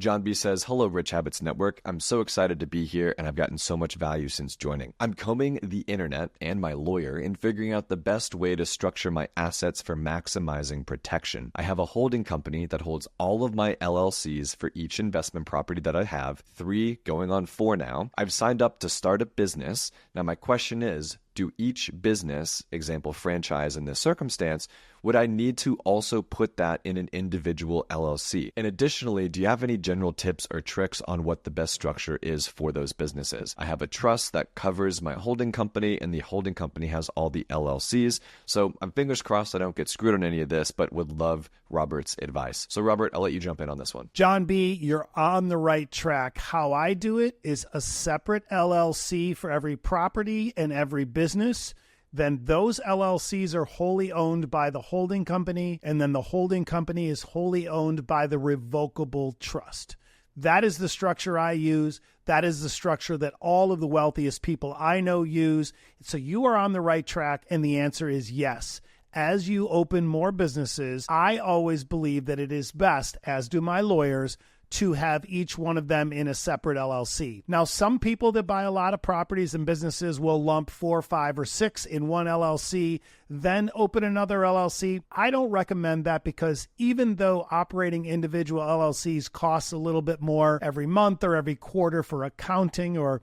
John B says, hello, Rich Habits Network. I'm so excited to be here, and I've gotten so much value since joining. I'm combing the internet and my lawyer in figuring out the best way to structure my assets for maximizing protection. I have a holding company that holds all of my LLCs for each investment property that I have, 3 going on 4 now. I've signed up to start a business. Now, my question is, do each business, example franchise in this circumstance, would I need to also put that in an individual LLC? And additionally, do you have any general tips or tricks on what the best structure is for those businesses? I have a trust that covers my holding company, and the holding company has all the LLCs. So I'm fingers crossed I don't get screwed on any of this, but would love Robert's advice. So Robert, I'll let you jump in on this one. John B., you're on the right track. How I do it is a separate LLC for every property and every business. Then those LLCs are wholly owned by the holding company, and then the holding company is wholly owned by the revocable trust. That is the structure I use. That is the structure that all of the wealthiest people I know use. So you are on the right track, and the answer is yes. As you open more businesses, I always believe that it is best, as do my lawyers, to have each one of them in a separate LLC. Now, some people that buy a lot of properties and businesses will lump 4, 5, or 6 in one LLC, then open another LLC. I don't recommend that, because even though operating individual LLCs costs a little bit more every month or every quarter for accounting or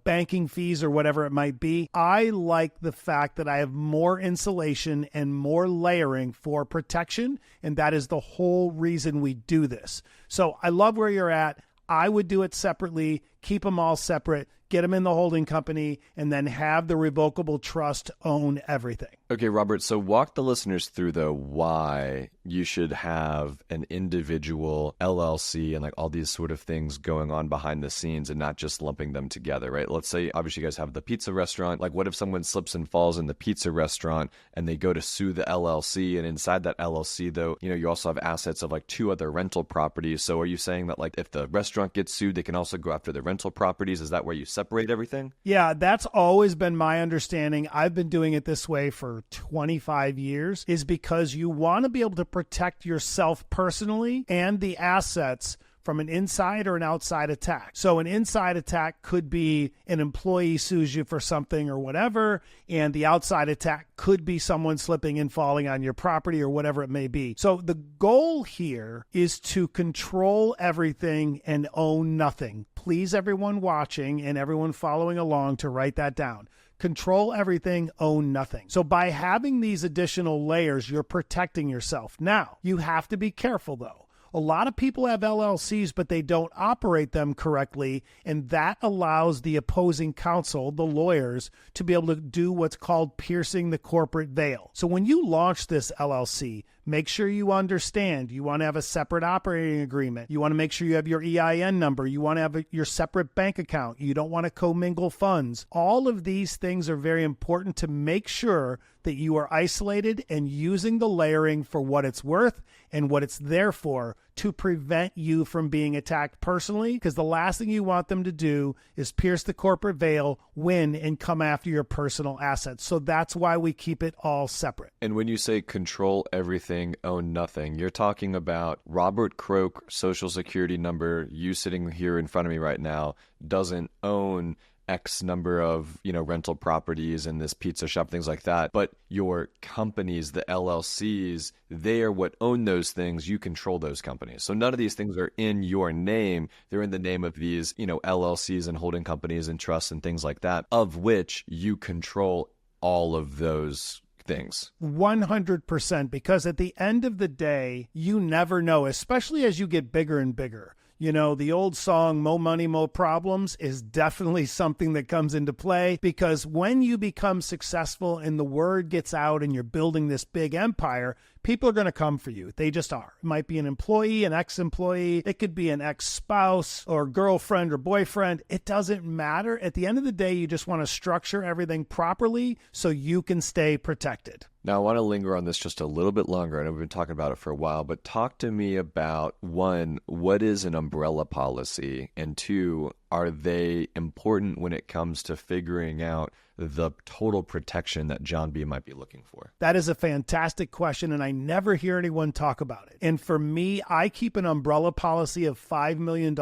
banking fees or whatever it might be, I like the fact that I have more insulation and more layering for protection, and that is the whole reason we do this. So I love where you're at. I would do it separately, keep them all separate, get them in the holding company, and then have the revocable trust own everything. Okay, Robert, so walk the listeners through, though, why you should have an individual LLC and like all these sort of things going on behind the scenes and not just lumping them together, right? Let's say, obviously, you guys have the pizza restaurant. Like, what if someone slips and falls in the pizza restaurant and they go to sue the LLC? And inside that LLC, though, you also have assets of like 2 other rental properties. So are you saying that like if the restaurant gets sued, they can also go after the rental properties? Is that where you separate everything? Yeah, that's always been my understanding. I've been doing it this way for 25 years, is because you want to be able to protect yourself personally and the assets from an inside or an outside attack. So an inside attack could be an employee sues you for something or whatever, and the outside attack could be someone slipping and falling on your property or whatever it may be. So the goal here is to control everything and own nothing. Please, everyone watching and everyone following along, to write that down. Control everything, own nothing. So by having these additional layers, you're protecting yourself. Now, you have to be careful, though. A lot of people have LLCs, but they don't operate them correctly, and that allows the opposing counsel, the lawyers, to be able to do what's called piercing the corporate veil. So when you launch this LLC, make sure you understand you want to have a separate operating agreement. You want to make sure you have your EIN number. You want to have your separate bank account. You don't want to commingle funds. All of these things are very important to make sure that you are isolated and using the layering for what it's worth and what it's there for, to prevent you from being attacked personally, because the last thing you want them to do is pierce the corporate veil, win, and come after your personal assets. So that's why we keep it all separate. And when you say control everything, own nothing, you're talking about Robert Croak, social security number, you sitting here in front of me right now, doesn't own X number of, rental properties and this pizza shop, things like that. But your companies, the LLCs, they are what own those things. You control those companies. So none of these things are in your name. They're in the name of these, LLCs and holding companies and trusts and things like that, of which you control all of those things. 100%, because at the end of the day, you never know, especially as you get bigger and bigger. The old song, "Mo Money, Mo Problems," is definitely something that comes into play, because when you become successful and the word gets out and you're building this big empire, people are going to come for you. They just are. It might be an employee, an ex-employee. It could be an ex-spouse or girlfriend or boyfriend. It doesn't matter. At the end of the day, you just want to structure everything properly so you can stay protected. Now, I want to linger on this just a little bit longer. I know we've been talking about it for a while, but talk to me about, 1, what is an umbrella policy? And 2, are they important when it comes to figuring out the total protection that John B. might be looking for? That is a fantastic question, and I never hear anyone talk about it. And for me, I keep an umbrella policy of $5 million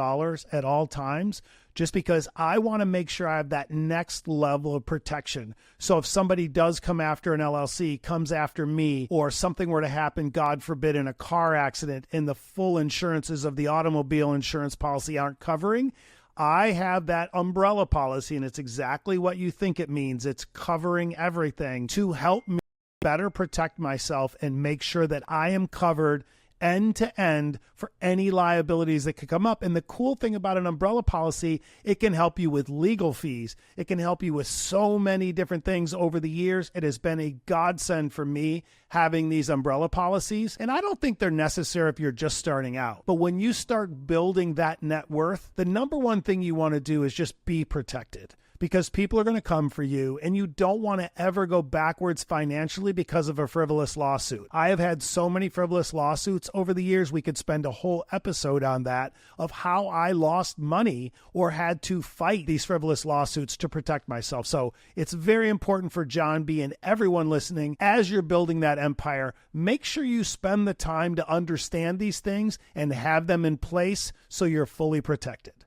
at all times, just because I want to make sure I have that next level of protection. So if somebody does come after an LLC, comes after me, or something were to happen, God forbid, in a car accident, and the full insurances of the automobile insurance policy aren't covering, I have that umbrella policy, and it's exactly what you think it means. It's covering everything to help me better protect myself and make sure that I am covered end to end for any liabilities that could come up. And the cool thing about an umbrella policy, it can help you with legal fees. It can help you with so many different things over the years. It has been a godsend for me having these umbrella policies. And I don't think they're necessary if you're just starting out. But when you start building that net worth, the number one thing you want to do is just be protected. Because people are going to come for you, and you don't want to ever go backwards financially because of a frivolous lawsuit. I have had so many frivolous lawsuits over the years. We could spend a whole episode on that, of how I lost money or had to fight these frivolous lawsuits to protect myself. So it's very important for John B. and everyone listening, as you're building that empire, make sure you spend the time to understand these things and have them in place so you're fully protected.